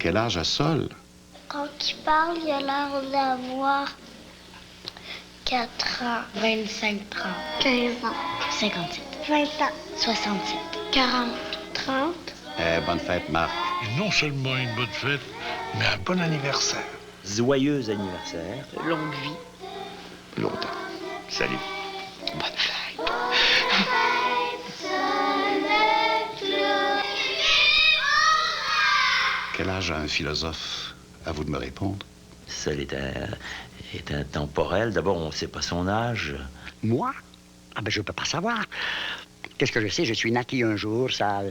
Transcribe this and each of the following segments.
Quel âge a Sol? Quand il parle, il a l'air d'avoir 4 ans. 25, 30. 15 ans. 57. 20 ans. 67. 40. 30. Bonne fête, Marc. Et non seulement une bonne fête, mais un bon anniversaire. Joyeux anniversaire. Longue vie. Longtemps. Salut. Bonne fête. Quel âge a un philosophe? À vous de me répondre. Seul est intemporel. D'abord, on ne sait pas son âge. Moi? Ah ben, je peux pas savoir. Qu'est-ce que je sais? Je suis naquis un jour, ça,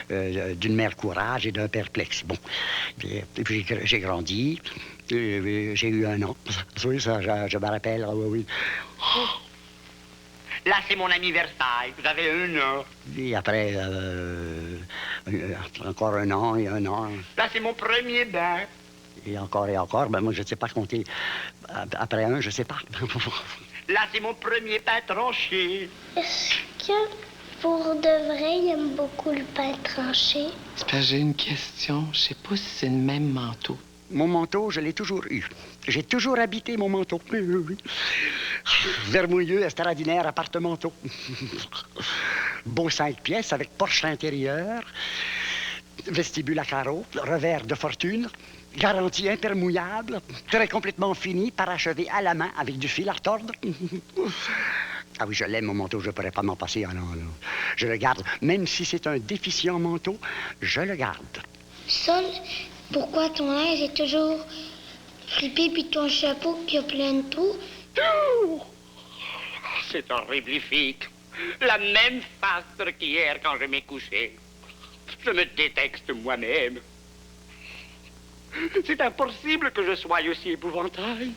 d'une mère courage et d'un père plexe. Bon. Et puis j'ai grandi. J'ai eu un an. Oui, ça, je me rappelle. Ah, oui, oui. Là, c'est mon anniversaire. Vous avez un an. Et après, encore un an et un an. Là, c'est mon premier bain. Et encore. Ben, moi, je ne sais pas compter. Après un, je ne sais pas. Là, c'est mon premier pain tranché. Est-ce que, pour de vrai, il aime beaucoup le pain tranché? C'est parce que j'ai une question. Je sais pas si c'est le même manteau. Mon manteau, je l'ai toujours eu. J'ai toujours habité mon manteau. Oui, oui, oui. Vermouilleux, extraordinaire appartemental. Beau 5 pièces avec porche intérieur, vestibule à carreaux, revers de fortune, garantie impermouillable, très complètement fini, parachevé à la main avec du fil à retordre. Ah oui, je l'aime, mon manteau, je ne pourrais pas m'en passer. Ah non, non. Je le garde. Même si c'est un déficient manteau, je le garde. Sol, pourquoi ton linge est toujours fripé, puis ton chapeau qui a plein de trous? C'est horriblifique. La même face qu'hier quand je m'ai couché. Je me déteste moi-même. C'est impossible que je sois aussi épouvantable.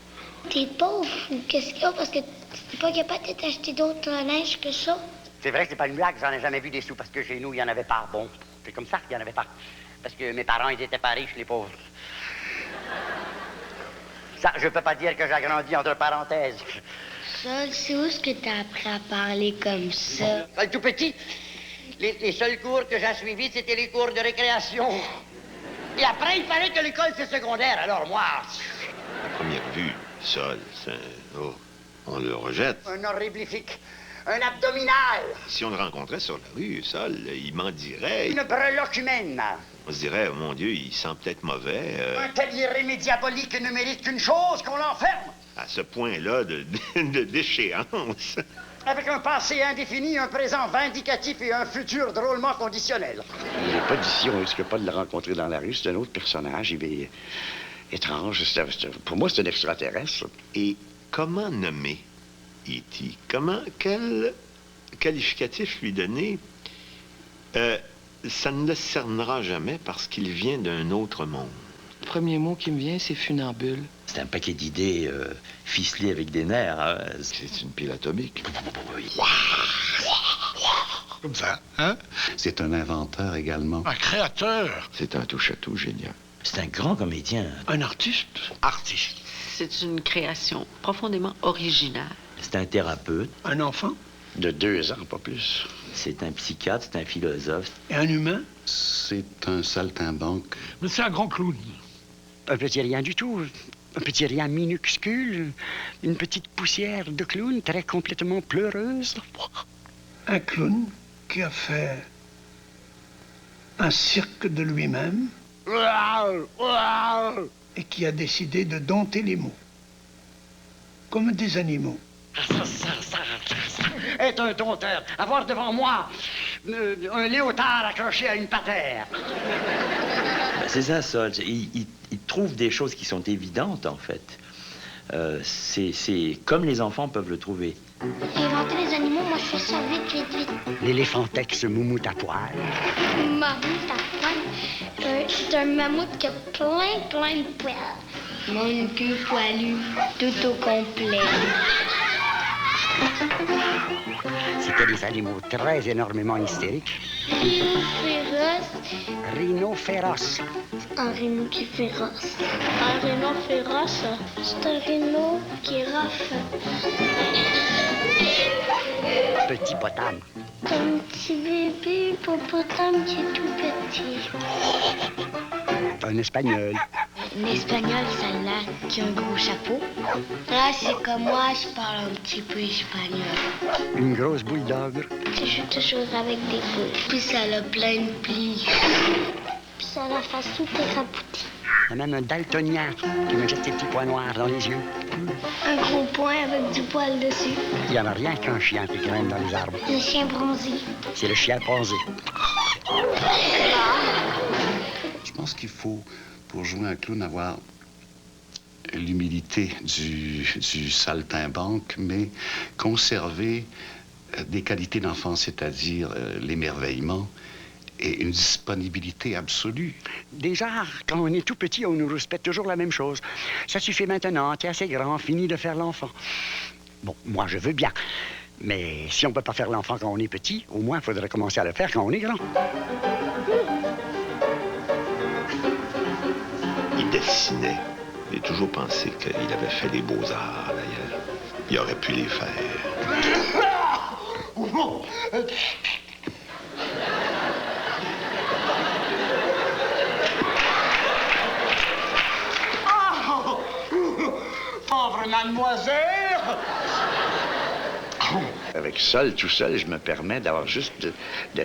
T'es pauvre ou qu'est-ce qu'il y a? Parce que t'es pas capable de t'acheter d'autres linges que ça. C'est vrai que c'est pas une blague, j'en ai jamais vu des sous parce que chez nous, il n'y en avait pas. Bon, c'est comme ça qu'il n'y en avait pas. Parce que mes parents, ils étaient pas riches, les pauvres. Ça, je peux pas dire que j'ai grandi entre parenthèses. Sol, c'est où est-ce que t'as appris à parler comme ça? Tout petit, les seuls cours que j'ai suivis, c'était les cours de récréation. Et après, il fallait que l'école, c'est secondaire. Alors moi... À première vue, Sol, c'est... Oh, on le rejette. Un horriblifique. Un abdominal. Si on le rencontrait sur la rue, Sol, il m'en dirait... Une breloque humaine. On se dirait, oh, mon Dieu, il sent peut-être mauvais. Un tel irémé diabolique ne mérite qu'une chose, qu'on l'enferme. À ce point-là de déchéance. Avec un passé indéfini, un présent vindicatif et un futur drôlement conditionnel. Il n'est pas d'ici, on risque pas de le rencontrer dans la rue. C'est un autre personnage. Il est étrange. Pour moi, c'est un extraterrestre. Et comment nommer E.T.? Quel qualificatif lui donner? Ça ne le cernera jamais parce qu'il vient d'un autre monde. Le premier mot qui me vient, c'est funambule. C'est un paquet d'idées ficelées avec des nerfs. Hein. C'est une pile atomique. Comme ça, hein? C'est un inventeur également. Un créateur. C'est un touche-à-tout génial. C'est un grand comédien. Un artiste. Artiste. C'est une création profondément originale. C'est un thérapeute. Un enfant. De 2 ans, pas plus. C'est un psychiatre, c'est un philosophe. Et un humain. C'est un saltimbanque. Mais c'est un grand clown. Un petit rien du tout. Un petit rien minuscule. Une petite poussière de clown très complètement pleureuse. Un clown qui a fait un cirque de lui-même et qui a décidé de dompter les mots. Comme des animaux. Être un dompteur, avoir devant moi un léotard accroché à une patère. Ben, c'est ça, Sol. Il trouve des choses qui sont évidentes, en fait. C'est comme les enfants peuvent le trouver. Inventer les animaux, moi je fais ça vite. L'éléphantex moumoute à poil. Mammouth à poil. C'est un mammouth qui a plein de poils. Mon queue poilue, tout au complet. C'était des animaux très énormément hystériques. Rhino féroce. Un rhino qui est féroce. Un rhino féroce, c'est un rhino qui rafle. Petit potame. C'est un petit bébé hippopotame qui est tout petit. un Espagnol. Un Espagnol, ça a l'air qui a un gros chapeau. Là, c'est comme moi, je parle un petit peu espagnol. Une grosse bouille d'ogre. Tu joues toujours avec des boules. Puis ça a plein de plis. Puis ça a la face toute écrapoutie. Il y a même un daltonien qui me jette ses petits points noirs dans les yeux. Un gros point avec du poil dessus. Il n'y en a rien qu'un chien qui grimpe dans les arbres. Le chien bronzé. C'est le chien bronzé. Je pense qu'il faut, pour jouer un clown, avoir l'humilité du saltimbanque, mais conserver des qualités d'enfant, c'est-à-dire l'émerveillement et une disponibilité absolue. Déjà, quand on est tout petit, on nous respecte toujours la même chose. Ça suffit maintenant, t'es assez grand, fini de faire l'enfant. Bon, moi, je veux bien. Mais si on ne peut pas faire l'enfant quand on est petit, au moins, il faudrait commencer à le faire quand on est grand. Il dessinait. J'ai toujours pensé qu'il avait fait les beaux-arts, d'ailleurs. Il aurait pu les faire. Pauvre mademoiselle! Avec Sol, tout seul, je me permets d'avoir juste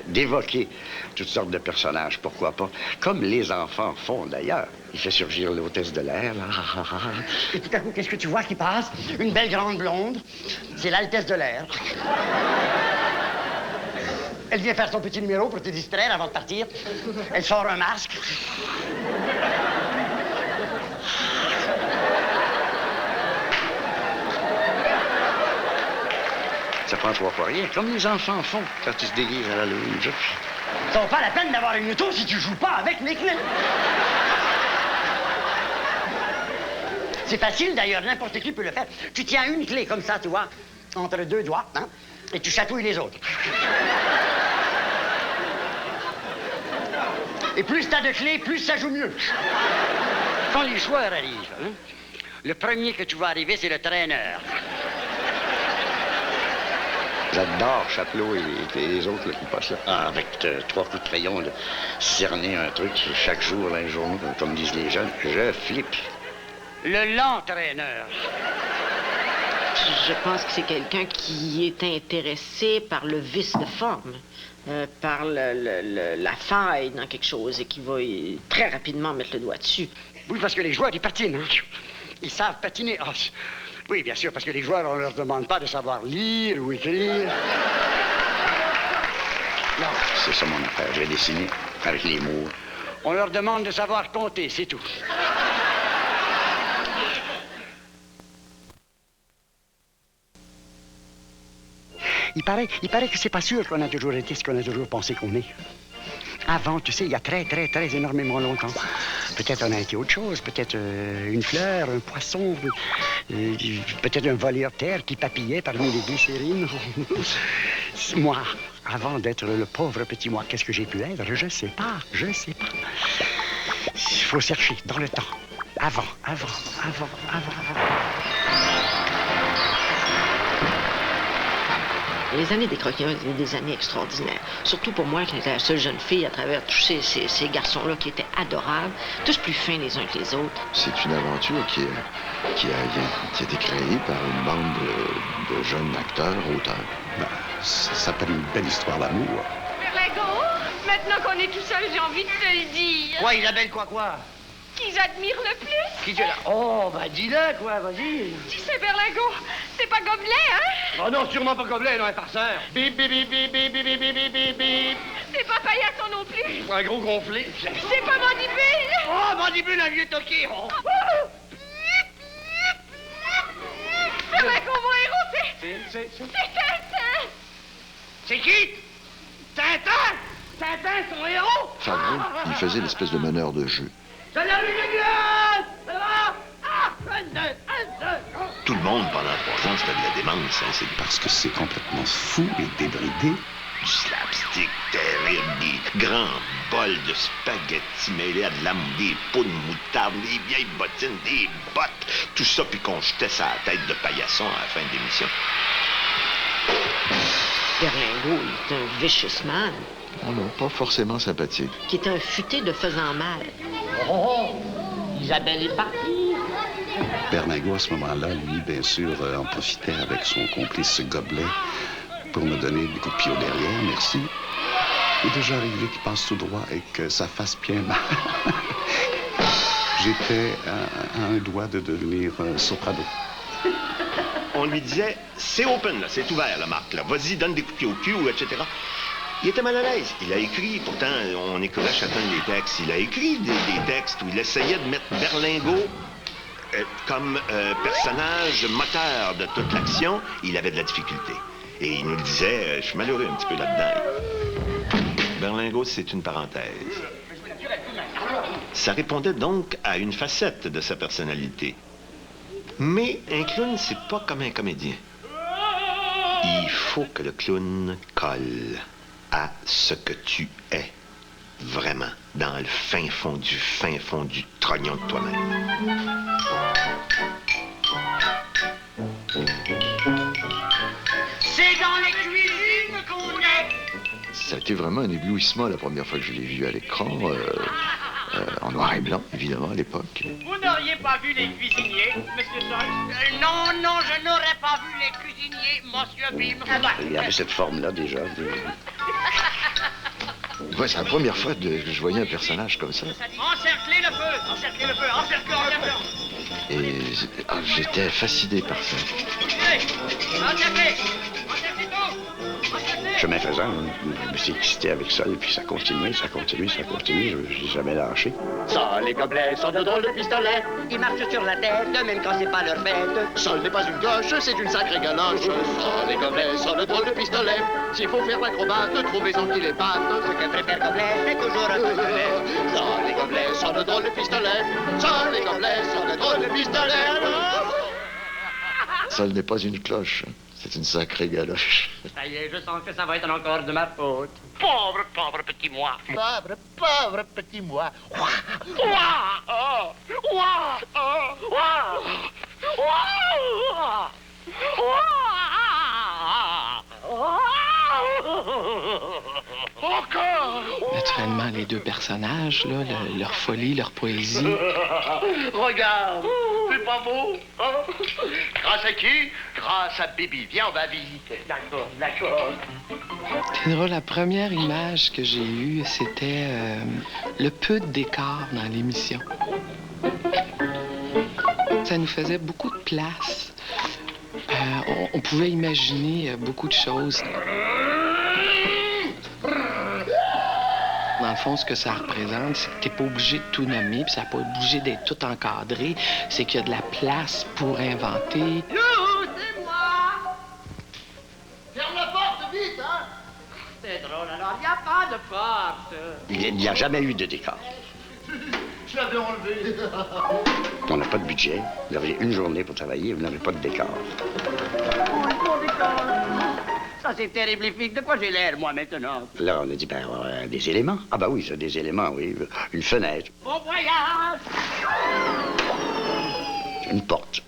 d'évoquer toutes sortes de personnages, pourquoi pas. Comme les enfants font, d'ailleurs. Il fait surgir l'hôtesse de l'air, là. Et tout à coup, qu'est-ce que tu vois qui passe? Une belle grande blonde. C'est l'altesse de l'air. Elle vient faire son petit numéro pour te distraire avant de partir. Elle sort un masque. Ça prend 3 fois rien, comme les enfants font quand ils se déguisent à l'Halloween. Ça vaut pas la peine d'avoir une auto si tu joues pas avec les clés. C'est facile d'ailleurs, n'importe qui peut le faire. Tu tiens une clé comme ça, tu vois, entre 2 doigts, hein, et tu chatouilles les autres. Et plus t'as de clés, plus ça joue mieux. Quand les joueurs arrivent, hein, le premier que tu vois arriver, c'est le traîneur. J'adore Chapelot et les autres là, qui passent là. Ah, avec 3 coups de crayon, de cerner un truc chaque jour dans les journaux, comme disent les jeunes. Je flippe. Le l'entraîneur. Je pense que c'est quelqu'un qui est intéressé par le vice de forme, par la faille dans quelque chose et qui va très rapidement mettre le doigt dessus. Oui, parce que les joueurs, ils patinent. Hein? Ils savent patiner. Oh, oui, bien sûr, parce que les joueurs, on leur demande pas de savoir lire ou écrire. Non. C'est ça mon affaire. Je vais dessiner avec les mots. On leur demande de savoir compter, c'est tout. Il paraît que c'est pas sûr qu'on a toujours été ce qu'on a toujours pensé qu'on est. Avant, tu sais, il y a très énormément longtemps. Peut-être on a été autre chose, peut-être une fleur, un poisson, peut-être un voléoptère qui papillait parmi les glycérines. Moi, avant d'être le pauvre petit moi, qu'est-ce que j'ai pu être? Je sais pas. Il faut chercher dans le temps. Avant. Les années des Croquis étaient des années extraordinaires. Surtout pour moi, qui étais la seule jeune fille à travers tous ces garçons-là qui étaient adorables, tous plus fins les uns que les autres. C'est une aventure qui a été créée par une bande de jeunes acteurs, auteurs. Ben, ça s'appelle une belle histoire d'amour. Berlingot, maintenant qu'on est tout seul, j'ai envie de te le dire. Quoi, Isabelle, quoi? Qui j'admire le plus? Qui tu là? Oh, bah dis-le, quoi, vas-y. Tu sais, Berlingot, c'est pas Gobelet, hein? Oh non, sûrement pas Gobelet, non, un farceur. Bip, bip, bip, bip, bip, bip, bip, bip, bip, bip. C'est pas Paillasson non plus. Un gros gonflé. C'est pas Mandibule. Oh, Mandibule, un vieux toqué. Oh. Berlingot, mon héros, c'est Tintin. C'est qui? Tintin? Tintin, son héros? Favreau, il faisait l'espèce de meneur de jeu. Salut, les gars! Ça va? Tout le monde, pendant 3 ans, c'était de la démence. Hein, c'est Parce que c'est complètement fou et débridé. du slapstick terrible, des grands bols de spaghettis mêlés à de l'âme, des pots de moutarde, des vieilles bottines, des bottes. Tout ça, puis qu'on jetait sa tête de paillasson à la fin de l'émission. Berlingot, il est un vicious man. Ah non, pas forcément sympathique. Qui est un futé de faisant mal. Oh, Isabelle est partie. Berlingot, à ce moment-là, lui, bien sûr, en profitait avec son complice Gobelet pour me donner des coups de pied au derrière, merci. Il est déjà arrivé qu'il passe tout droit et que ça fasse bien mal. J'étais à un doigt de devenir soprano. On lui disait, c'est open, là, c'est ouvert, là, Marc, là. Vas-y, donne des coups de pied au cul, ou etc. Il était mal à l'aise. Il a écrit, pourtant, on écoutait chacun des textes. Il a écrit des textes où il essayait de mettre Berlingot comme personnage moteur de toute l'action. Il avait de la difficulté. Et il nous le disait, je suis malheureux un petit peu là-dedans. Berlingot, c'est une parenthèse. Ça répondait donc à une facette de sa personnalité. Mais un clown, c'est pas comme un comédien. Il faut que le clown colle à ce que tu es, vraiment, dans le fin fond du trognon de toi-même. C'est dans les cuisines qu'on est. Ça a été vraiment un éblouissement la première fois que je l'ai vu à l'écran, en noir et blanc, évidemment, à l'époque. Vous n'auriez pas vu les cuisiniers, monsieur Solz? Non, je n'aurais pas vu les cuisiniers, monsieur Bim. Il y avait cette forme-là déjà. Ouais, c'est la première fois que je voyais un personnage comme ça. Encerclez le feu, encerclez. Et j'étais fasciné par ça. Encerclez tout. Chemin faisant, je me suis excité avec ça, et puis ça continuait, je n'ai jamais lâché. Ça, les gobelets sont de drôles de pistolets. Ils marchent sur la tête, même quand c'est pas leur fête. Sol n'est pas une gauche, c'est une sacrée galoche. Ça, les gobelets sont de drôles de pistolets. S'il faut faire l'acrobate, trouvez-en qui les battent. Ce que préfère Goblet, c'est toujours un pistolet. Ça, les gobelets sont de drôles de pistolets. Ça, les gobelets sont de drôles de pistolets. Ça n'est pas une cloche. C'est une sacrée galoche. Ça y est, je sens que ça va être encore de ma faute. Pauvre petit moi. Pauvre petit moi. Encore! Naturellement, les deux personnages, là, leur folie, leur poésie. Regarde, c'est pas beau, hein? Grâce à qui? Grâce à Bibi. Viens, on va visiter. D'accord. C'est drôle, la première image que j'ai eue, c'était le peu de décor dans l'émission. Ça nous faisait beaucoup de place. On pouvait imaginer beaucoup de choses. Dans le fond, ce que ça représente, c'est que t'es pas obligé de tout nommer, puis ça n'a pas obligé d'être tout encadré. C'est qu'il y a de la place pour inventer. Youhou, c'est moi! Ferme la porte, vite, hein? C'est drôle, alors, il n'y a pas de porte. Il n'y a jamais eu de décor. Je l'avais enlevé. On n'a pas de budget. Vous avez une journée pour travailler, vous n'avez pas de décor. Mon décor. Ça, c'est terriblifique. De quoi j'ai l'air, moi, maintenant? Là, on a dit, des éléments. Ah, oui, ça, des éléments, oui. Une fenêtre. Bon voyage! Une porte.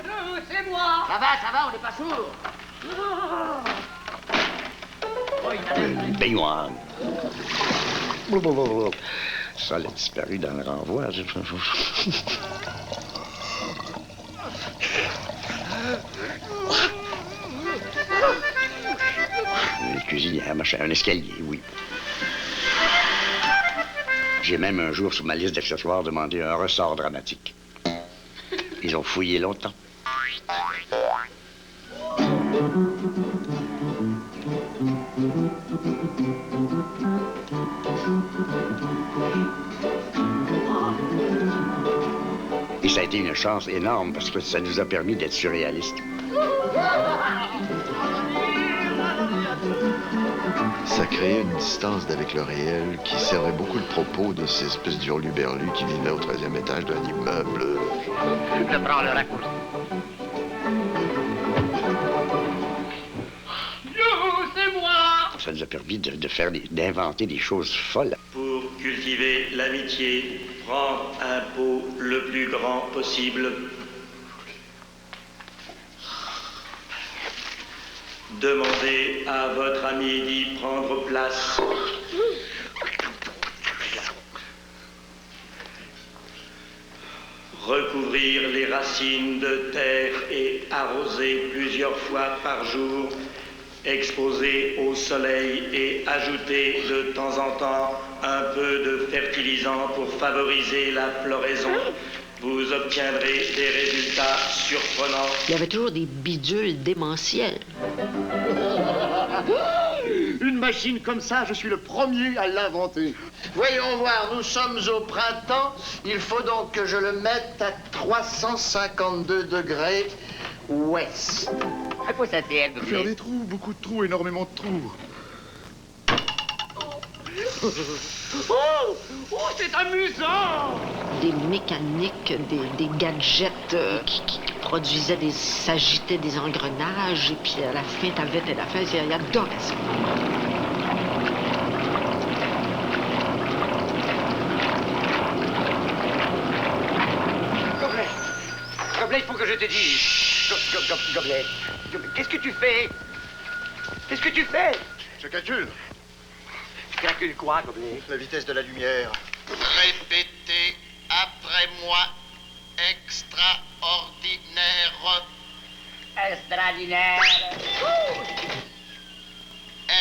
Youhou, c'est moi! Ça va, on n'est pas sourds. Une baignoire. Ça, elle a disparu dans le renvoi. Une cuisinière, machin, un escalier, oui. J'ai même un jour, sur ma liste d'accessoires, demandé un ressort dramatique. Ils ont fouillé longtemps. Et ça a été une chance énorme parce que ça nous a permis d'être surréalistes. Ça créait une distance avec le réel qui servait beaucoup le propos de ces espèces d'hurluberlus qui vivaient au 13e étage d'un immeuble. Je prends le raccourci. Youhou, c'est moi! Ça nous a permis d'inventer des choses folles. Pour cultiver l'amitié, prends un pot le plus grand possible. Demandez à votre ami d'y prendre place. Recouvrir les racines de terre et arroser plusieurs fois par jour. Exposer au soleil et ajouter de temps en temps un peu de fertilisant pour favoriser la floraison. Vous obtiendrez des résultats surprenants. Il y avait toujours des bidules démentiels. Une machine comme ça, je suis le premier à l'inventer. Voyons voir, nous sommes au printemps. Il faut donc que je le mette à 352 degrés ouest. À quoi ça sert, Faire des trous, beaucoup de trous, énormément de trous. Oh, c'est amusant! Des mécaniques, des gadgets qui produisaient s'agitaient des engrenages, et puis à la fin, t'avais telle affaire, il adorait ça. Gobelet, il faut que je te dise. Gobelet, qu'est-ce que tu fais? Qu'est-ce que tu fais? Je calcule. Tu calcules quoi, Gobelet? La vitesse de la lumière. Répétez après moi. Extraordinaire. Extraordinaire.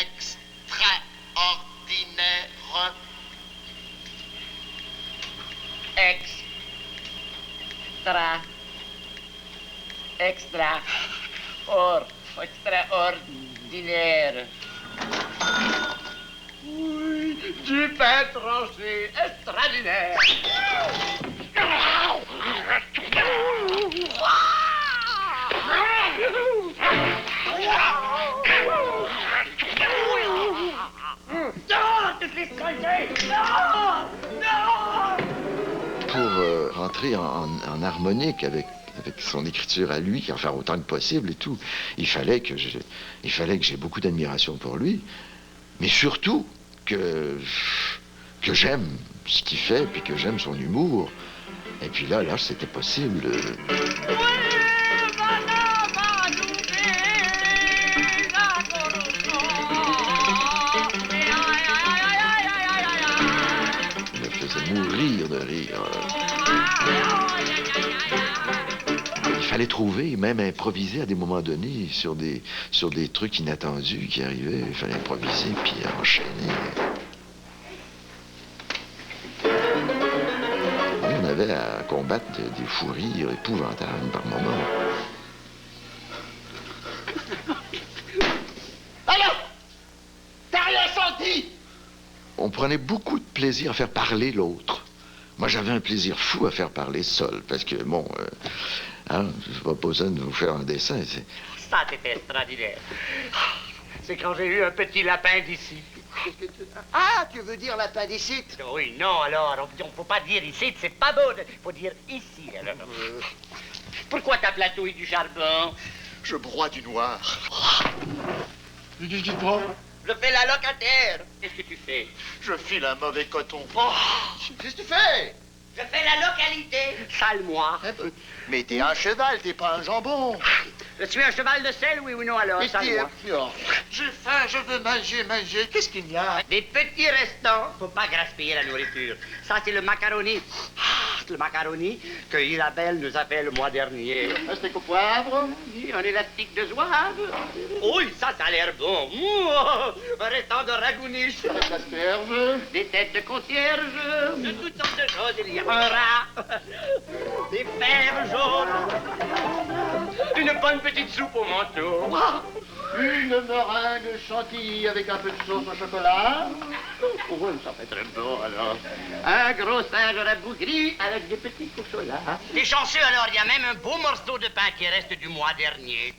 Extraordinaire. Extraordinaire. Oui, du pain tranché, extraordinaire. Pour rentrer en harmonique avec son écriture à lui, en faire autant que possible et tout, il fallait que j'ai beaucoup d'admiration pour lui, mais surtout que j'aime ce qu'il fait, puis que j'aime son humour. Et puis là, c'était possible. Il me faisait mourir de rire. Il fallait trouver, même improviser à des moments donnés sur des trucs inattendus qui arrivaient. Il fallait improviser puis enchaîner. On avait à combattre des fous rires épouvantables par moments. Alors, t'as rien senti? On prenait beaucoup de plaisir à faire parler l'autre. Moi, j'avais un plaisir fou à faire parler seul, parce que, bon, j'ai pas besoin de vous faire un dessin. Ça, c'était extraordinaire. C'est quand j'ai eu un petit lapin d'ici. Ah, tu veux dire l'appendicite? Oui, non, alors, on faut pas dire ici, c'est pas beau. Faut dire ici, alors. Pourquoi ta platouille du charbon? Je broie du noir. Qu'est-ce que tu prends? Je fais la locataire. Qu'est-ce que tu fais? Je file un mauvais coton. Qu'est-ce que tu fais? Je fais la localité. Sale-moi. Mais t'es un cheval, t'es pas un jambon. Je suis un cheval de sel, oui ou non, alors? Sale-moi. J'ai faim, je veux manger. Qu'est-ce qu'il y a? Des petits restants. Faut pas gaspiller la nourriture. Ça, c'est le macaroni. Le macaroni que Isabelle nous a fait le mois dernier. Un steak au poivre? Oui, un élastique de zouave. Oui, ça a l'air bon. Un restant de ragouniche. Avec l'asperge? Des têtes de concierge. De toutes sortes de choses. Il y a un rat. Des fèves jaunes. Une bonne petite soupe au manteau. Une meringue chantilly avec un peu de sauce au chocolat. Oh, ça fait très bon, alors. Un gros singe rabougri avec des petits cocholas. Des chanceux, alors, il y a même un beau morceau de pain qui reste du mois dernier.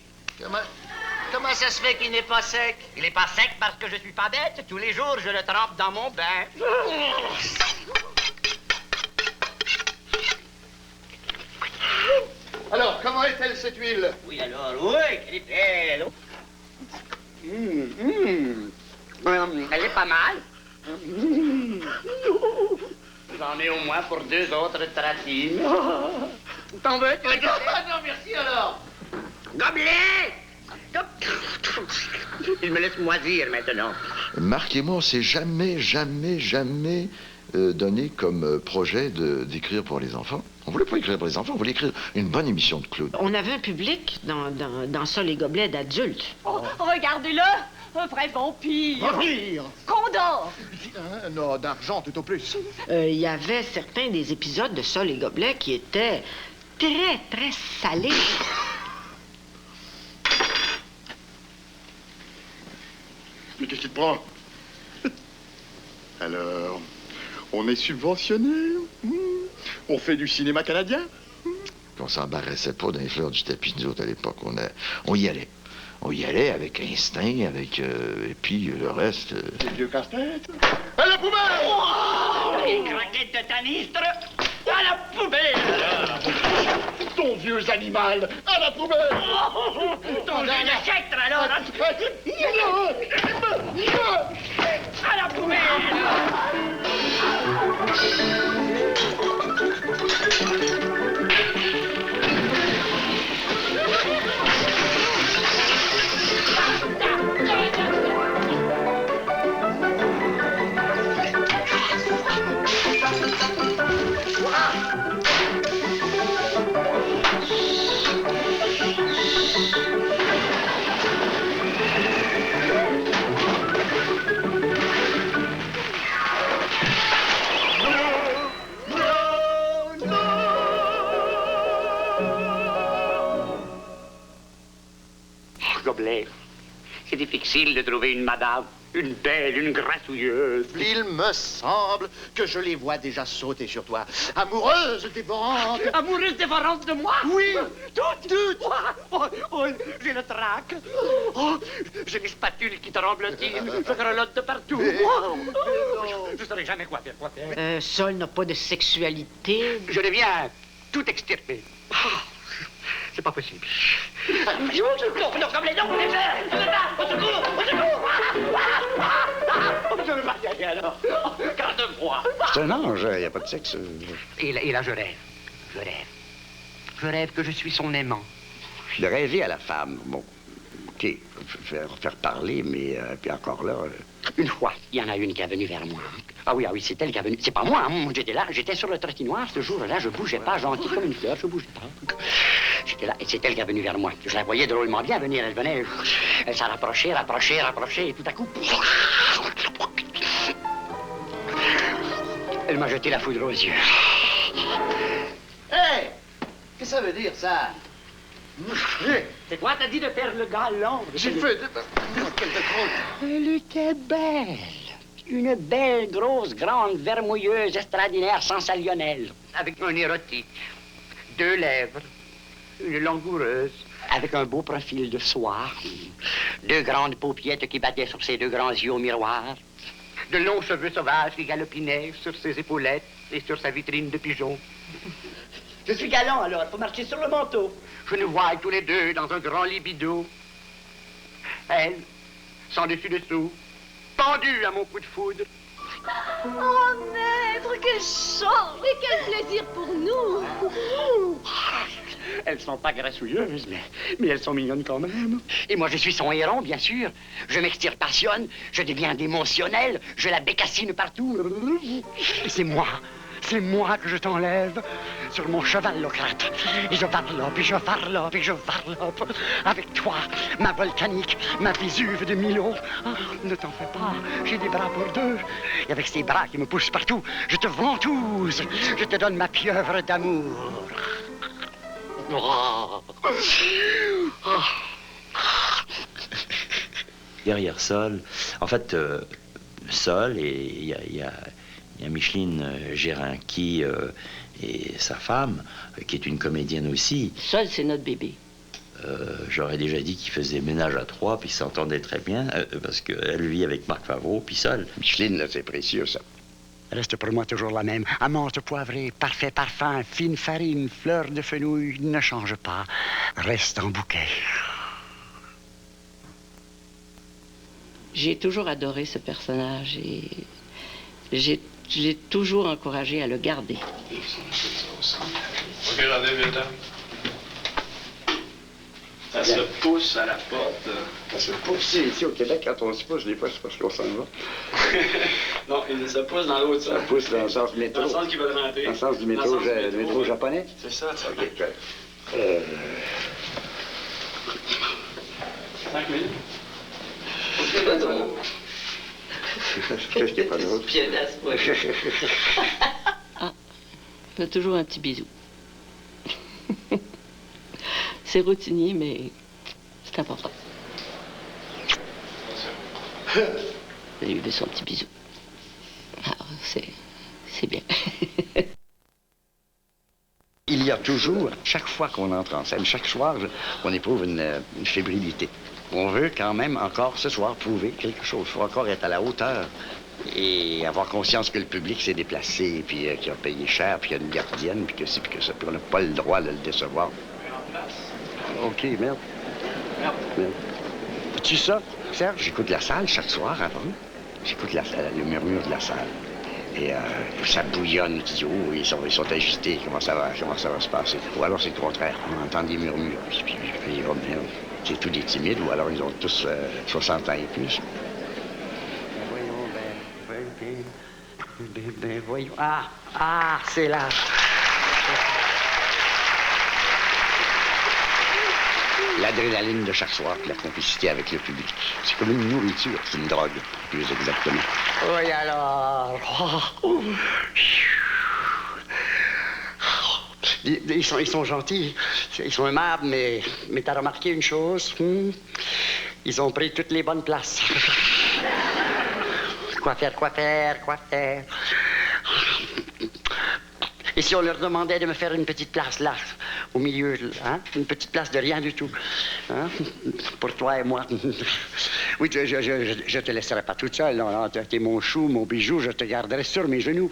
Comment ça se fait qu'il n'est pas sec? Il n'est pas sec parce que je suis pas bête. Tous les jours, je le trempe dans mon bain. Alors, comment est-elle cette huile? Oui, alors, oui, elle est belle. Elle est pas mal. J'en ai au moins pour 2 autres tartines. T'en veux? Non, merci alors. Gobelet! Il me laisse moisir maintenant. Marc et moi, on s'est jamais donné comme projet d'écrire pour les enfants. On voulait pas écrire pour les enfants, on voulait écrire une bonne émission de clown. On avait un public dans ça, les gobelets d'adultes. Oh, regardez-le! Un vrai vampire! Vampire! Condor! Non, d'argent tout au plus. Il y avait certains des épisodes de ça, les gobelets, qui étaient très, très salés. Mais qu'est-ce qui te prend? Alors, on est subventionné? On fait du cinéma canadien? On s'embarrassait pas dans les fleurs du tapis, nous autres, à l'époque. On y allait. On y allait avec instinct, et puis le reste... Les vieux casse-tête? À la poubelle! Oh, une craquette de tanistre! À la poubelle! Ton vieux animal! À la poubelle! Ton vieux sceptre, alors! À la poubelle! Gobelet, c'est difficile de trouver une madame, une belle, une grassouilleuse. Il me semble que je les vois déjà sauter sur toi. Amoureuse, dévorante. Amoureuse dévorante de moi? Oui. Toutes. Oh, j'ai le trac. Oh, j'ai les spatules qui tremblotinent. Je grelotte de partout. Je ne saurais jamais quoi faire. Sol n'a pas de sexualité. Je deviens tout extirpé. C'est pas possible. Non, comme les dents, les frères! Au secours! Je ne veux pas y aller alors. Garde-moi. C'est un ange, il n'y a pas de sexe. Et là, je rêve. Je rêve que je suis son aimant. De rêver à la femme, bon, OK, faire parler, mais puis encore là... Une fois, il y en a une qui est venue vers moi. Ah oui, c'est elle qui est venue. C'est pas moi, hein. J'étais là, j'étais sur le trottoir ce jour-là, je bougeais pas, gentil comme une fleur, je bougeais pas. J'étais là, et c'est elle qui est venue vers moi. Je la voyais drôlement bien venir, elle venait, elle s'en rapprochait, et tout à coup... Elle m'a jeté la foudre aux yeux. Hé! Qu'est-ce que ça veut dire, ça? C'est quoi, t'as dit de faire le galant? J'ai fait... Elle était belle. Une belle, grosse, grande, vermouilleuse, extraordinaire, sensationnelle. Avec un érotique, 2 lèvres, une langoureuse, avec un beau profil de soie, 2 grandes paupiettes qui battaient sur ses 2 grands yeux au miroir, de longs cheveux sauvages qui galopinaient sur ses épaulettes et sur sa vitrine de pigeon. Je suis galant, alors, faut marcher sur le manteau. Je nous vois tous les 2 dans un grand libido. Elle, sans dessus-dessous, pendue à mon coup de foudre. Oh, maître, quel chant et quel plaisir pour nous! Elles sont pas grassouilleuses, mais elles sont mignonnes quand même. Et moi, je suis son héron, bien sûr. Je m'extirpassionne, je deviens démotionnel, je la bécassine partout. Et c'est moi que je t'enlève sur mon cheval locrate. Et je varlope, et je varlope, et je varlope. Avec toi, ma volcanique, ma Vésuve de Milo. Oh, ne t'en fais pas, j'ai des bras pour 2. Et avec ces bras qui me poussent partout, je te ventouse. Je te donne ma pieuvre d'amour. Oh. Oh. Derrière Sol, en fait, Sol, et il y a Micheline Gérinqui et sa femme, qui est une comédienne aussi. Sol, c'est notre bébé. J'aurais déjà dit qu'il faisait ménage à 3, puis s'entendait très bien, parce qu'elle vit avec Marc Favreau, puis Sol. Micheline, là, c'est précieux, ça. Reste pour moi toujours la même. Amante poivrée, parfait parfum, fine farine, fleur de fenouil, ne change pas. Reste en bouquet. J'ai toujours adoré ce personnage et j'ai toujours encouragé à le garder. Regardez, viens. Ça se pousse à la porte. Ça se pousse. Ici, au Québec, quand on se pousse, des fois, c'est parce qu'on s'en va. Non, il se pousse dans l'autre sens. Ça pousse dans le sens du métro. Dans le sens qu'ils veulent rentrer. Dans le sens du métro, métro japonais? C'est ça, tu OK. 5 minutes. C'est pas drôle. Qu'est-ce qui est pas drôle? Pianasse, moi. Fais toujours un petit bisou. C'est routinier, mais c'est important. Il lui fait son petit bisou. Alors, c'est bien. Il y a toujours, chaque fois qu'on entre en scène, chaque soir, on éprouve une fébrilité. On veut quand même encore ce soir prouver quelque chose. Il faut encore être à la hauteur et avoir conscience que le public s'est déplacé, puis qu'il a payé cher, puis qu'il y a une gardienne, puis que c'est, puis que ça, puis on n'a pas le droit de le décevoir. OK, merde. Merde. Tu ça, Serge? J'écoute la salle chaque soir avant. J'écoute le murmure de la salle. Et ça bouillonne, tu dis, oh, ils sont agités, comment ça va se passer? Ou alors c'est le contraire, on entend des murmures, puis oh, merde, c'est tous des timides, ou alors ils ont tous 60 ans et plus. Voyons, c'est là. L'adrénaline de chaque soir, puis la complicité avec le public. C'est comme une nourriture, c'est une drogue, plus exactement. Oui, alors. Ils sont gentils, ils sont aimables, mais t'as remarqué une chose? Ils ont pris toutes les bonnes places. Quoi faire? Et si on leur demandait de me faire une petite place là, au milieu, hein? Une petite place de rien du tout, hein? Pour toi et moi. Oui, je te laisserai pas toute seule, non, t'es mon chou, mon bijou, je te garderai sur mes genoux.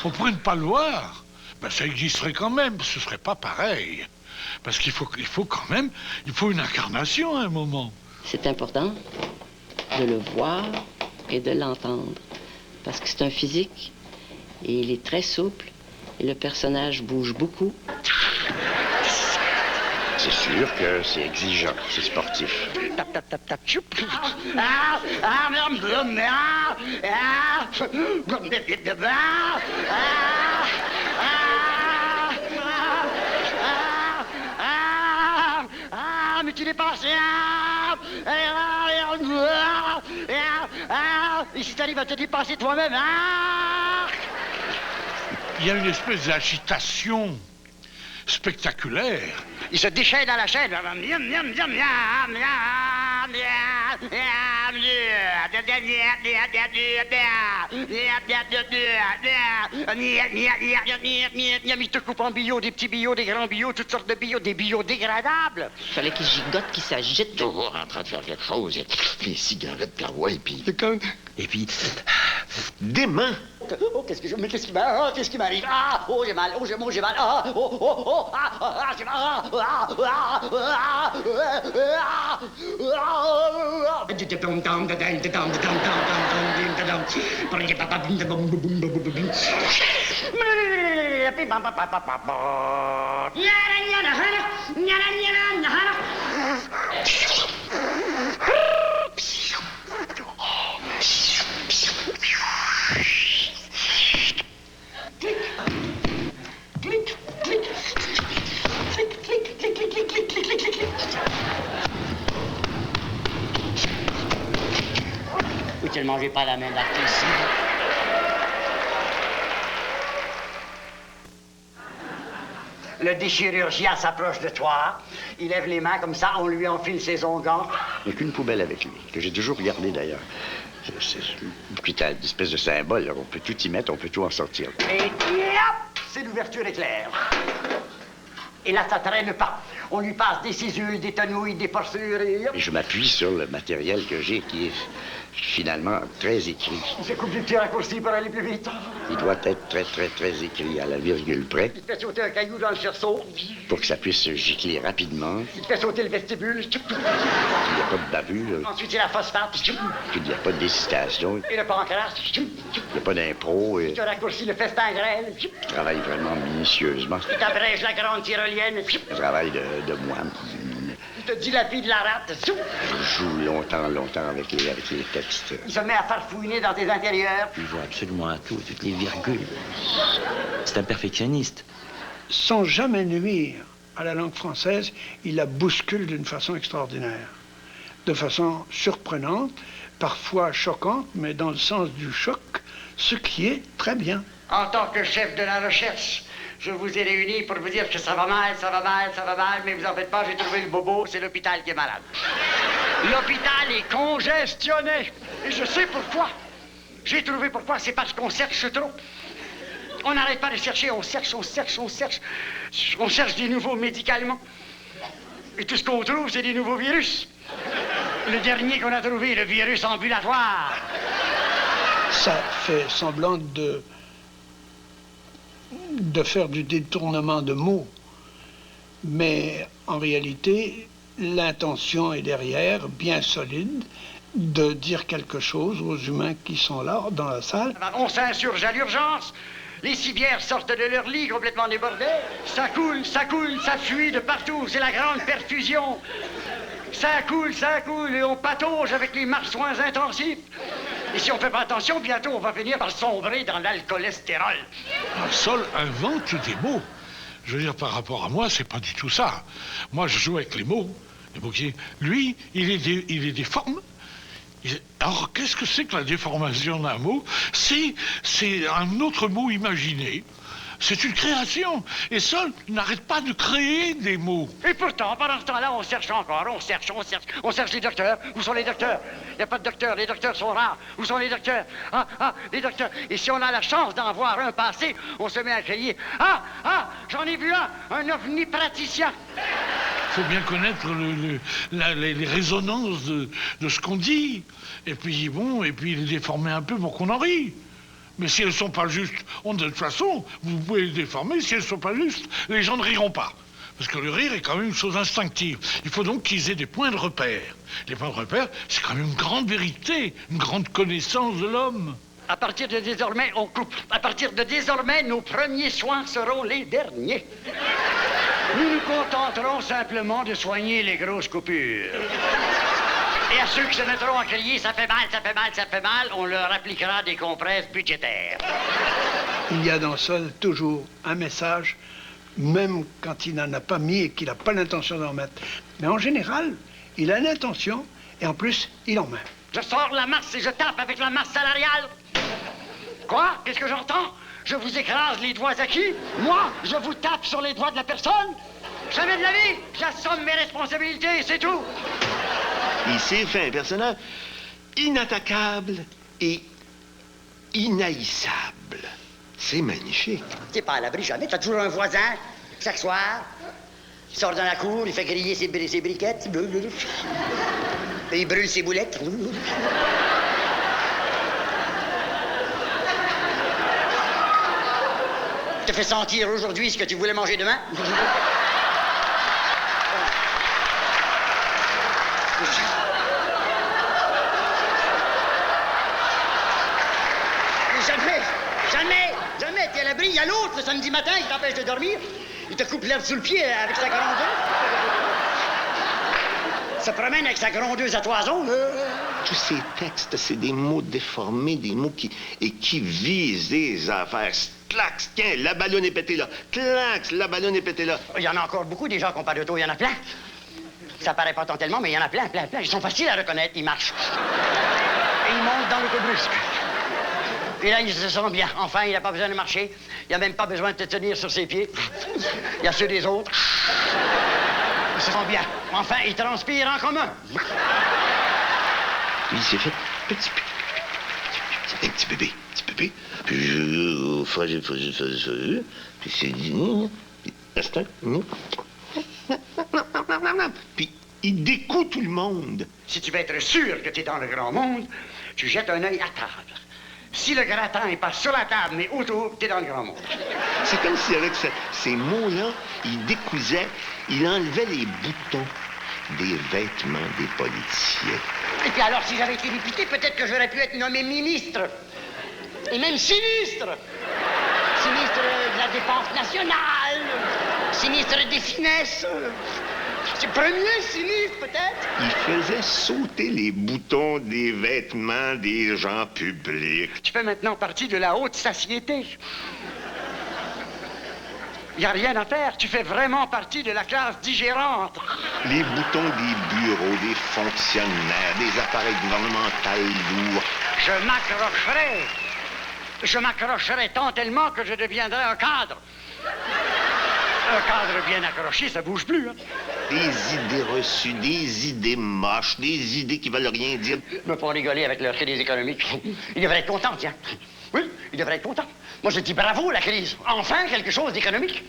On pourrait ne pas le voir. Ben, ça existerait quand même, ce serait pas pareil. Parce qu'il faut quand même, il faut une incarnation à un moment. C'est important de le voir et de l'entendre. Parce que c'est un physique. Et il est très souple, et le personnage bouge beaucoup. C'est sûr que c'est exigeant, c'est sportif. Tap, choup. Mais tu l'es passé. Et si t'arrives à te dépasser toi-même, Il y a une espèce d'agitation spectaculaire. Il se déchaîne dans la chaîne. Il te coupe en billots, des petits billots, des grands billots, toutes sortes de billots, des billots dégradables. Il fallait qu'il gigote, qu'il s'agite. Toujours en train de faire quelque chose. Les cigarettes, la ouais, puis... Et puis... Dément! Oh, qu'est-ce qui m'arrive? Qu'est-ce qui m'arrive? Oh, j'ai mal. J'ai mal. J'ai Oui, tellement j'ai pas la main d'artiste. Le déchirurgien s'approche de toi. Il lève les mains comme ça, on lui enfile ses onguents. Il n'y a qu'une poubelle avec lui, que j'ai toujours regardé d'ailleurs. C'est une espèce de symbole. On peut tout y mettre, on peut tout en sortir. Et hop, c'est l'ouverture éclair. Et là, ça traîne pas. On lui passe des cisules, des tenouilles, des porcures et... Et je m'appuie sur le matériel que j'ai, qui est finalement très écrit. Je coupe des petits raccourcis pour aller plus vite. Il doit être très écrit, à la virgule près. Il te fait sauter un caillou dans le cerceau. Pour que ça puisse gicler rapidement. Il te fait sauter le vestibule. Qu'il n'y a pas de bavure. Ensuite, il y a la phosphate. Qu'il n'y a pas de décitation. Et le pancréas. Il n'y a pas d'impro. Tu raccourcis le festin grêle. Il travaille vraiment minutieusement. Il t'abrège la grande tyrolienne. Un travail de moine. te dilapide la rate. Zouf! Je joue longtemps avec les textes. Il se met à farfouiner dans tes intérieurs. Il voit absolument à tout, toutes les virgules. C'est un perfectionniste. Sans jamais nuire à la langue française, il la bouscule d'une façon extraordinaire, de façon surprenante, parfois choquante, mais dans le sens du choc, ce qui est très bien. En tant que chef de la recherche, je vous ai réunis pour vous dire que ça va mal, mais vous en faites pas, j'ai trouvé le bobo, c'est l'hôpital qui est malade. L'hôpital est congestionné, et je sais pourquoi. J'ai trouvé pourquoi, c'est parce qu'on cherche trop. On n'arrête pas de chercher, on cherche. On cherche des nouveaux médicaments. Et tout ce qu'on trouve, c'est des nouveaux virus. Le dernier qu'on a trouvé, le virus ambulatoire. Ça fait semblant de faire du détournement de mots. Mais en réalité, l'intention est derrière, bien solide, de dire quelque chose aux humains qui sont là, dans la salle. On s'insurge à l'urgence. Les civières sortent de leur lit complètement débordées. Ça coule, ça fuit de partout. C'est la grande perfusion. Ça coule, et on patauge avec les marche-soins intensifs. Et si on fait pas attention, bientôt on va finir par sombrer dans l'alcoolestérol. Sol invente des mots. Je veux dire, par rapport à moi, c'est pas du tout ça. Moi, je joue avec les mots. Lui, il est déforme. Alors, qu'est-ce que c'est que la déformation d'un mot? C'est un autre mot imaginé. C'est une création. Et Sol n'arrête pas de créer des mots. Et pourtant, pendant ce temps-là, on cherche encore, on cherche les docteurs. Où sont les docteurs? Il n'y a pas de docteurs, les docteurs sont rares. Où sont les docteurs? Les docteurs. Et si on a la chance d'en voir un passer, on se met à crier. J'en ai vu un ovni praticien. Il faut bien connaître les résonances de ce qu'on dit. Et puis, les déformer un peu pour qu'on en rit. Mais si elles ne sont pas justes, de toute façon, vous pouvez les déformer. Si elles ne sont pas justes, les gens ne riront pas. Parce que le rire est quand même une chose instinctive. Il faut donc qu'ils aient des points de repère. Les points de repère, c'est quand même une grande vérité, une grande connaissance de l'homme. À partir de désormais, on coupe. À partir de désormais, nos premiers soins seront les derniers. Nous nous contenterons simplement de soigner les grosses coupures. Et à ceux qui se mettront à crier « ça fait mal », on leur appliquera des compresses budgétaires. Il y a dans Sol toujours un message, même quand il n'en a pas mis et qu'il n'a pas l'intention d'en mettre. Mais en général, il a l'intention et en plus, il en met. Je sors la masse et je tape avec la masse salariale. Quoi? Qu'est-ce que j'entends? Je vous écrase les doigts à qui? Moi, je vous tape sur les doigts de la personne? Jamais de la vie, j'assume mes responsabilités, c'est tout. Il s'est fait un personnage inattaquable et inhaïssable. C'est magnifique. T'es pas à l'abri jamais, t'as toujours un voisin, chaque soir. Il sort dans la cour, il fait griller ses briquettes. Et il brûle ses boulettes. Je te fais sentir aujourd'hui ce que tu voulais manger demain. Jamais, t'es à l'abri. Il y a l'autre, le samedi matin, il t'empêche de dormir. Il te coupe l'herbe sous le pied avec sa grondeuse. Il se promène avec sa grondeuse à toison. Tous ces textes, c'est des mots déformés, des mots qui visent des affaires. Clax, tiens, la ballonne est pétée là. Clax, la ballonne est pétée là. Il y en a encore beaucoup, des gens qui n'ont pas d'auto. Il y en a plein. Ça paraît pas tant tellement, mais il y en a plein. Ils sont faciles à reconnaître. Ils marchent. Et ils montent dans l'autobus. Et là, il se sent bien. Enfin, il n'a pas besoin de marcher. Il n'a même pas besoin de te tenir sur ses pieds. Il y a ceux des autres. Il se sent bien. Enfin, il transpire en commun. Il s'est fait un petit bébé. Puis puis c'est dit, puis il découle tout le monde. Si tu veux être sûr que tu es dans le grand monde, tu jettes un œil à table. Si le gratin n'est pas sur la table, mais autour, t'es dans le grand monde. C'est comme si avec ces mots-là, il décousait, il enlevait les boutons des vêtements des politiciens. Et puis alors, si j'avais été député, peut-être que j'aurais pu être nommé ministre. Et même sinistre. Sinistre de la défense nationale. Sinistre des finesses. C'est premier, 6 livres, peut-être? Il faisait sauter les boutons des vêtements des gens publics. Tu fais maintenant partie de la haute société. Il n'y a rien à faire. Tu fais vraiment partie de la classe digérante. Les boutons des bureaux, des fonctionnaires, des appareils gouvernementaux lourds. Je m'accrocherai tant tellement que je deviendrai un cadre. Un cadre bien accroché, ça bouge plus, hein? Des idées reçues, des idées moches, des idées qui veulent rien dire. Ils me font rigoler avec leur crise économique. Ils devraient être contents, tiens. Oui, ils devraient être contents. Moi, je dis bravo, la crise. Enfin, quelque chose d'économique.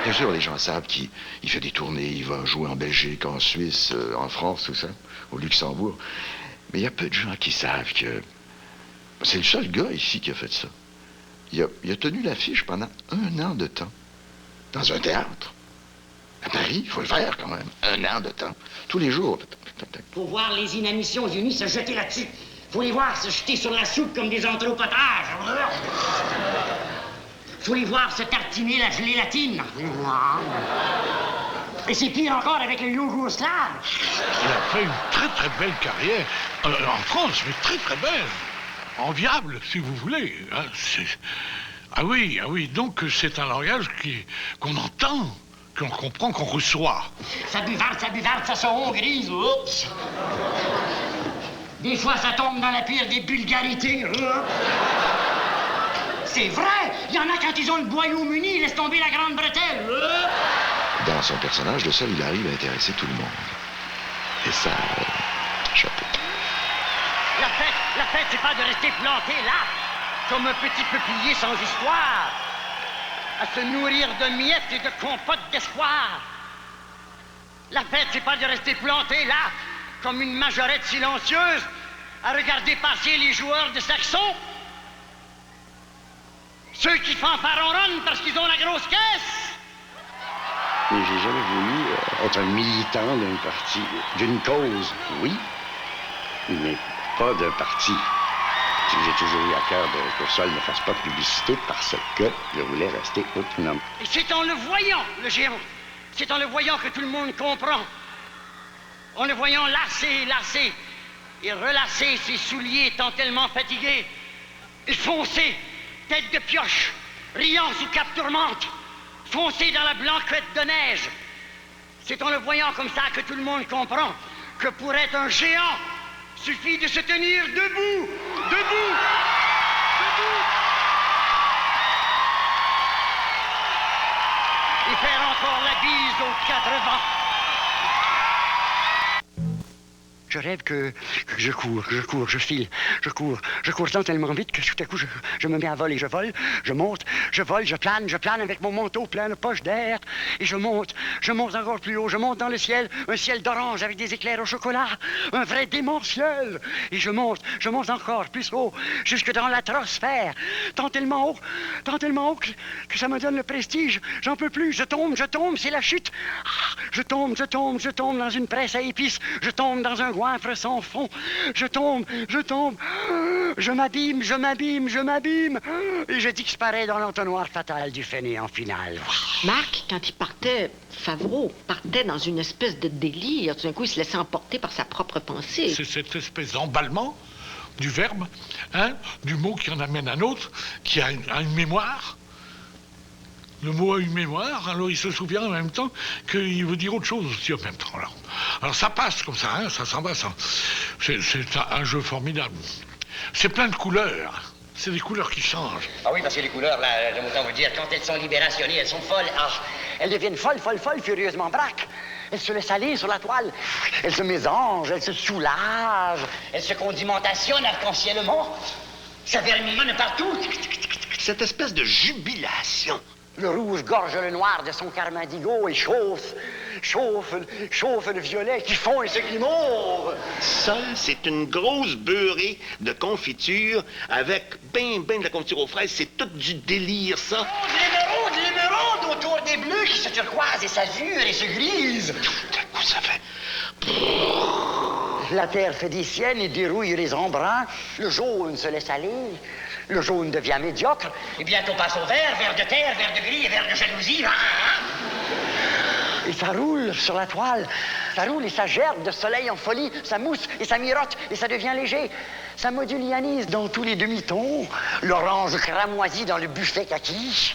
Bien sûr, les gens savent qu'il fait des tournées, il va jouer en Belgique, en Suisse, en France, tout ça, au Luxembourg. Mais il y a peu de gens qui savent que... C'est le seul gars ici qui a fait ça. Il a tenu l'affiche pendant 1 an de temps. Dans un théâtre. À Paris, il faut le faire quand même. 1 an de temps. Tous les jours. Faut voir les Nations Unies se jeter là-dessus. Faut les voir se jeter sur la soupe comme des anthropotages. Faut les voir se tartiner la gelée latine. Et c'est pire encore avec les Yougoslaves. Il a fait une très très belle carrière en France, mais très très belle. Enviable, si vous voulez. Hein, ah oui, donc c'est un langage qu'on entend, qu'on comprend, qu'on reçoit. Ça buvarde, ça se hongrise. Oups. Des fois, ça tombe dans la pire des vulgarités. C'est vrai! Il y en a quand ils ont le boyau muni, ils laissent tomber la grande bretelle. Dans son personnage, le seul, il arrive à intéresser tout le monde. Et ça, chapeau. La fête, c'est pas de rester planté là, comme un petit peuplier sans histoire, à se nourrir de miettes et de compotes d'espoir. La fête, c'est pas de rester planté là, comme une majorette silencieuse, à regarder passer les joueurs de saxon. Ceux qui fanfaronnent parce qu'ils ont la grosse caisse. Mais j'ai jamais voulu être un militant d'un parti, d'une cause, oui, mais pas d'un parti. J'ai toujours eu à cœur que Sol ne fasse pas de publicité parce que je voulais rester autonome. Et c'est en le voyant, le géant, c'est en le voyant que tout le monde comprend. En le voyant lasser et relasser ses souliers tant tellement fatigués, et foncer, tête de pioche, riant sous cap tourmente, foncer dans la blanquette de neige. C'est en le voyant comme ça que tout le monde comprend que pour être un géant, suffit de se tenir debout, debout. Et faire encore la bise aux 4 vents. Je rêve que je cours, je file, je cours tant tellement vite que tout à coup, je me mets à voler, je vole, je monte, je vole, je plane avec mon manteau plein de poches d'air, et je monte encore plus haut, je monte dans le ciel, un ciel d'orange avec des éclairs au chocolat, un vrai démentiel, et je monte encore plus haut, jusque dans l'atmosphère, tant tellement haut que ça me donne le prestige, j'en peux plus, je tombe, c'est la chute, je tombe dans une presse à épices, je tombe dans un goinfre sans fond. Je tombe. Je m'abîme. Et je disparais dans l'entonnoir fatal du fainéant final. Marc, quand il partait, Favreau partait dans une espèce de délire. Tout d'un coup, il se laissait emporter par sa propre pensée. C'est cette espèce d'emballement du verbe, hein, du mot qui en amène un autre, qui a une mémoire. Le mot a une mémoire, alors il se souvient en même temps qu'il veut dire autre chose aussi en même temps. Alors ça passe comme ça, hein, ça s'en va. C'est un jeu formidable. C'est plein de couleurs. C'est des couleurs qui changent. Ah oui, parce que les couleurs, là, j'aime autant vous dire, quand elles sont libérationnées, elles sont folles. Ah, elles deviennent folles, furieusement braques. Elles se laissent aller sur la toile. Elles se mésangent, elles se soulagent. Elles se condimentationnent arc-en-ciellement. Ça vermillonne partout. Cette espèce de jubilation. Le rouge gorge le noir de son carmindigo et chauffe le violet qui fond et ce qui mauve. Ça, c'est une grosse beurrée de confiture avec ben de la confiture aux fraises. C'est tout du délire, ça. Oh, de l'émeraude autour des bleus qui se turquoisent et s'azurent et se grisent. Tout à coup, ça fait... La terre fait des siennes et dérouille les embruns. Le jaune se laisse aller. Le jaune devient médiocre. Et bientôt passe au vert de terre, vert de gris et vert de jalousie. Et ça roule sur la toile. Ça roule et ça gerbe de soleil en folie. Ça mousse et ça mirote et ça devient léger. Ça modulianise dans tous les demi-tons. L'orange cramoisie dans le buffet kaki.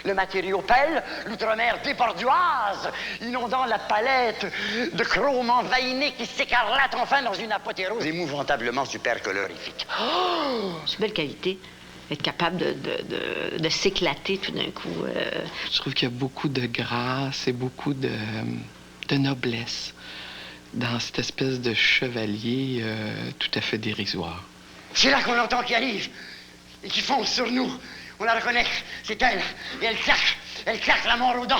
Le matériau pèle, l'outre-mer débordoise, inondant la palette de chrome envainé qui s'écarlate enfin dans une apothéose épouvantablement supercolorifique. Oh! C'est une belle qualité. Être capable de s'éclater tout d'un coup. Je trouve qu'il y a beaucoup de grâce et beaucoup de noblesse dans cette espèce de chevalier tout à fait dérisoire. C'est là qu'on l'entend qui arrive et qui fonce sur nous. On la reconnaît, c'est elle. Et elle claque la mort aux dents.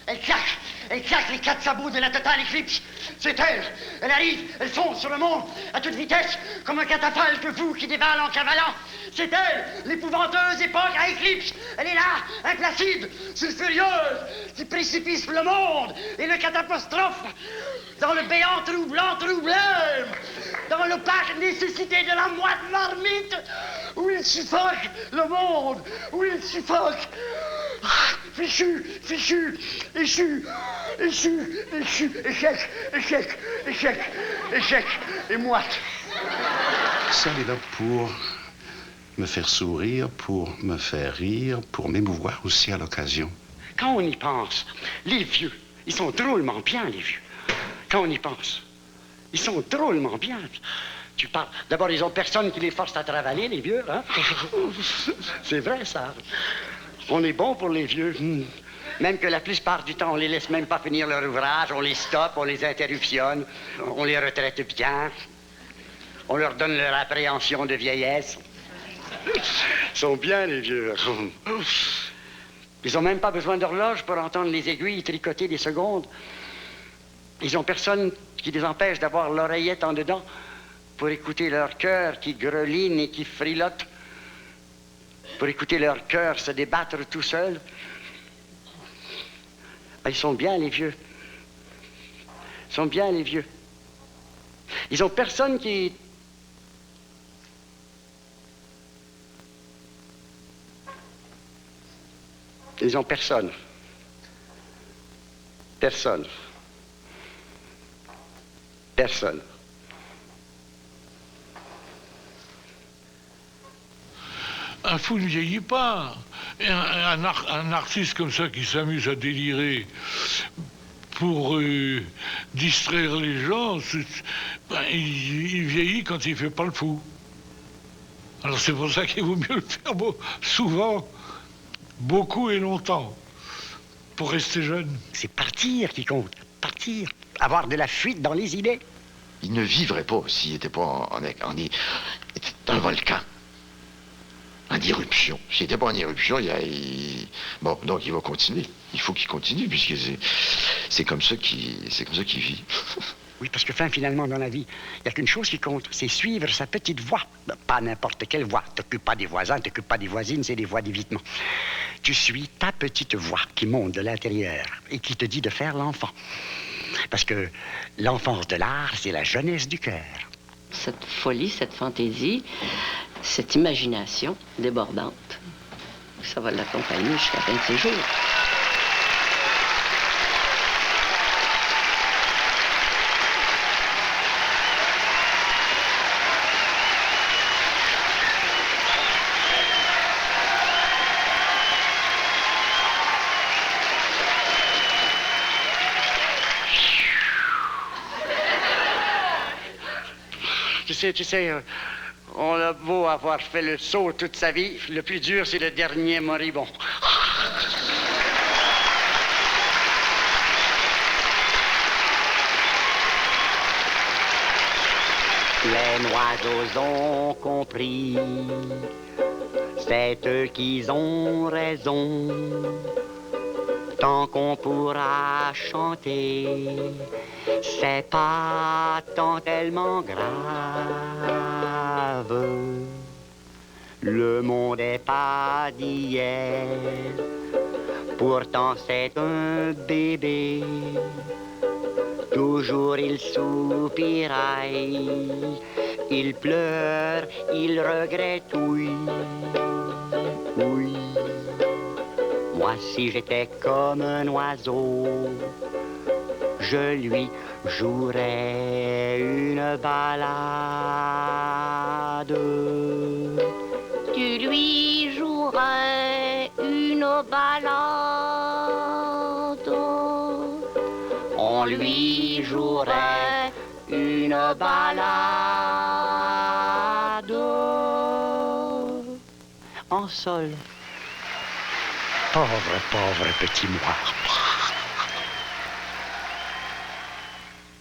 Elle claque les 4 sabots de la totale éclipse. C'est elle. Elle arrive, elle fonce sur le monde à toute vitesse, comme un catafalque fou qui dévale en cavalant. C'est elle, l'épouvanteuse époque à éclipse. Elle est là, implacide, sulfurieuse, qui précipice le monde et le catapostrophe dans le béant troublant troublème, dans l'opaque nécessité de la moite marmite, où il suffoque le monde, où il suffoque. Fichu, fichu, échu, échu, échu, échec, échec, échec, échec, et moite. Ça, elle est là pour me faire sourire, pour me faire rire, pour m'émouvoir aussi à l'occasion. Quand on y pense, les vieux, ils sont drôlement bien, les vieux. Quand on y pense, ils sont drôlement bien. Tu parles. D'abord, ils ont personne qui les force à travailler, les vieux, hein? C'est vrai, ça. On est bon pour les vieux. Même que la plupart du temps, on les laisse même pas finir leur ouvrage, on les stoppe, on les interruptionne, on les retraite bien, on leur donne leur appréhension de vieillesse. Ils sont bien, les vieux. Ils ont même pas besoin d'horloge pour entendre les aiguilles tricoter des secondes. Ils ont personne qui les empêche d'avoir l'oreillette en dedans pour écouter leur cœur qui greline et qui frilote, pour écouter leur cœur se débattre tout seul. Ben, ils sont bien, les vieux. Ils sont bien, les vieux. Ils ont personne qui... Ils ont personne. Personne. Personne. Un fou ne vieillit pas. Et un artiste comme ça qui s'amuse à délirer pour distraire les gens, il vieillit quand il ne fait pas le fou. Alors c'est pour ça qu'il vaut mieux le faire souvent, beaucoup et longtemps, pour rester jeune. C'est partir qui compte. Partir. Avoir de la fuite dans les idées. Il ne vivrait pas s'il n'était pas dans le volcan. En éruption. S'il n'était pas en éruption, bon, donc il va continuer. Il faut qu'il continue, puisque c'est comme ça qu'il vit. Oui, parce que finalement, dans la vie, il n'y a qu'une chose qui compte, c'est suivre sa petite voie. Pas n'importe quelle voie. T'occupes pas des voisins, t'occupes pas des voisines, c'est des voies d'évitement. Tu suis ta petite voie qui monte de l'intérieur et qui te dit de faire l'enfant. Parce que l'enfance de l'art, c'est la jeunesse du cœur. Cette folie, cette fantaisie, cette imagination débordante, ça va l'accompagner jusqu'à la fin de ses jours. Tu sais, on a beau avoir fait le saut toute sa vie, le plus dur, c'est le dernier moribond. Les oiseaux ont compris, c'est eux qui ont raison. Tant qu'on pourra chanter, c'est pas tant tellement grave. Le monde est pas d'hier, pourtant c'est un bébé. Toujours il soupiraille, il pleure, il regrette, oui, oui. Moi, si j'étais comme un oiseau, je lui jouerai une ballade. Tu lui jouerais une ballade. On lui jouerait une ballade en sol. Pauvre petit moi.